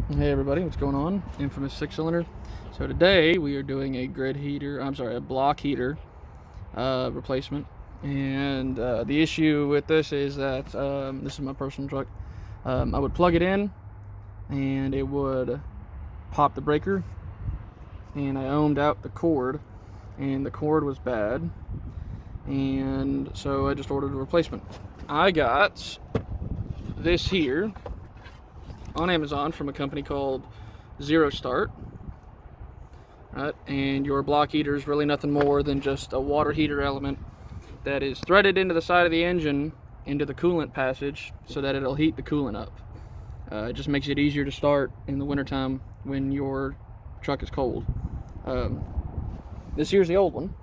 Hey everybody, what's going on? Infamous 6-cylinder. So today we are doing a block heater replacement. And the issue with this is that this is my personal truck. I would plug it in and it would pop the breaker, and I ohmed out the cord, and the cord was bad, and so I just ordered a replacement. I got this here on Amazon from a company called Zero Start. Right? And your block heater is really nothing more than just a water heater element that is threaded into the side of the engine, into the coolant passage, so that it'll heat the coolant up. It just makes it easier to start in the wintertime when your truck is cold. This here's the old one.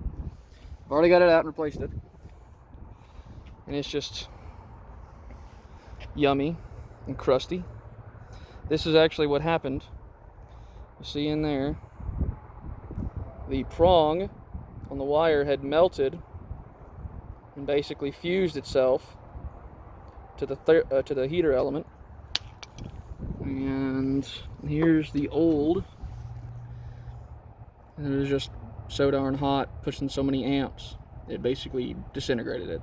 I've already got it out and replaced it. And it's just yummy and crusty. This is actually what happened. You see in there, the prong on the wire had melted and basically fused itself to the heater element. And here's the old. And it was just so darn hot, pushing so many amps, it basically disintegrated it.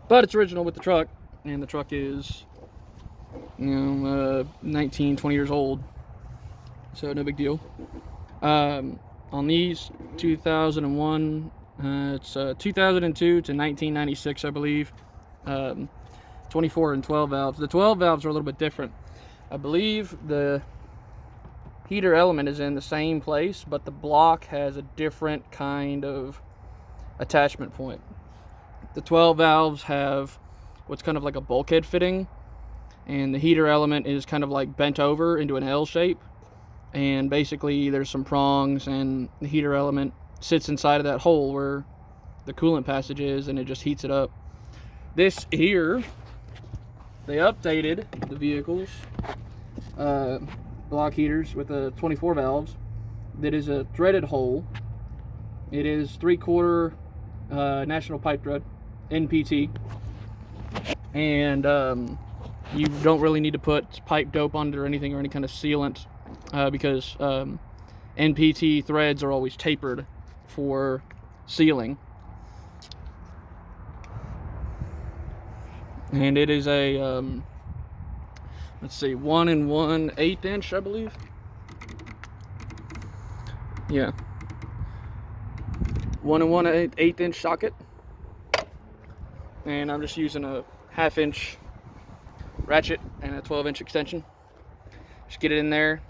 But it's original with the truck, and the truck is 19, 20 years old, so no big deal. On these 2001, it's 2002 to 1996, I believe. 24 and 12 valves. The 12 valves are a little bit different. I believe the heater element is in the same place, but the block has a different kind of attachment point. The 12 valves have what's kind of like a bulkhead fitting, and the heater element is kind of like bent over into an L shape, and basically there's some prongs, and the heater element sits inside of that hole where the coolant passage is, and it just heats it up. This here, they updated the vehicles block heaters with the 24 valves. That is a threaded hole. It is 3/4 National Pipe Thread, NPT, and you don't really need to put pipe dope on it or anything, or any kind of sealant, because NPT threads are always tapered for sealing. And it is a let's see, 1 1/8 inch, I believe. Yeah, 1 1/8 inch socket, and I'm just using a 1/2 inch ratchet and a 12-inch extension. Just get it in there,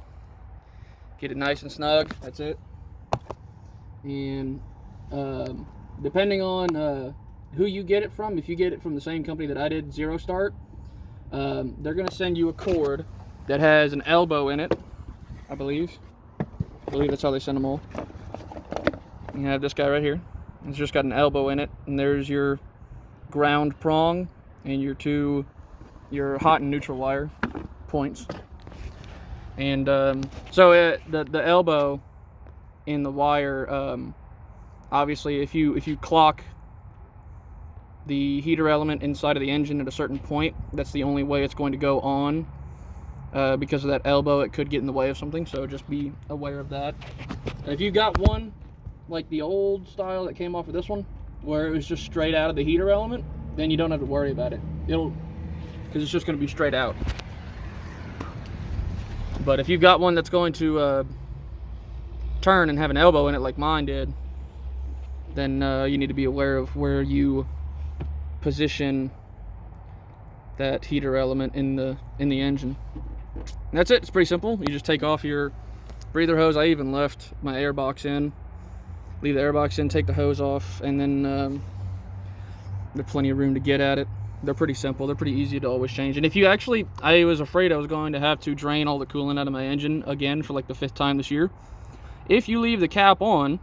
get it nice and snug. That's it. And depending on who you get it from, if you get it from the same company that I did, Zero Start, they're gonna send you a cord that has an elbow in it. I believe that's how they send them all. You have this guy right here. It's just got an elbow in it, and there's your ground prong and your hot and neutral wire points. And so the elbow in the wire, obviously if you clock the heater element inside of the engine at a certain point, that's the only way it's going to go on. Because of that elbow, it could get in the way of something, so just be aware of that. If you got one like the old style that came off of this one, where it was just straight out of the heater element, then you don't have to worry about it. Because it's just going to be straight out. But if you've got one that's going to turn and have an elbow in it like mine did, then you need to be aware of where you position that heater element in the engine. And that's it. It's pretty simple. You just take off your breather hose. I even left my air box in. Leave the air box in, take the hose off, and then there's plenty of room to get at it. They're pretty simple. They're pretty easy to always change. And if you actually, I was afraid I was going to have to drain all the coolant out of my engine again for like the 5th time this year. If you leave the cap on,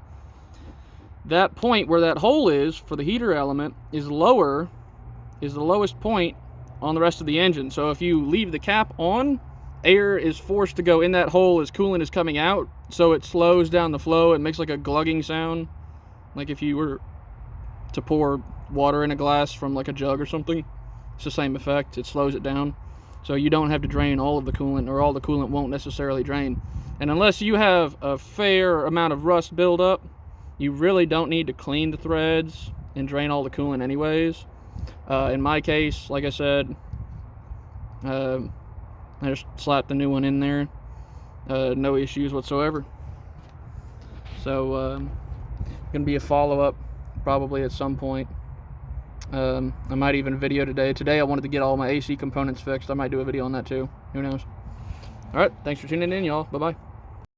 that point where that hole is for the heater element is the lowest point on the rest of the engine. So if you leave the cap on, air is forced to go in that hole as coolant is coming out, so it slows down the flow. It makes like a glugging sound, like if you were to pour water in a glass from like a jug or something. It's the same effect. It slows it down. So you don't have to drain all of the coolant, or all the coolant won't necessarily drain. And unless you have a fair amount of rust buildup, you really don't need to clean the threads and drain all the coolant anyways. In my case, like I said, I just slapped the new one in there. No issues whatsoever. So gonna be a follow-up probably at some point. I might even video today. Today I wanted to get all my AC components fixed. I might do a video on that too. Who knows? All right, thanks for tuning in, y'all. Bye-bye.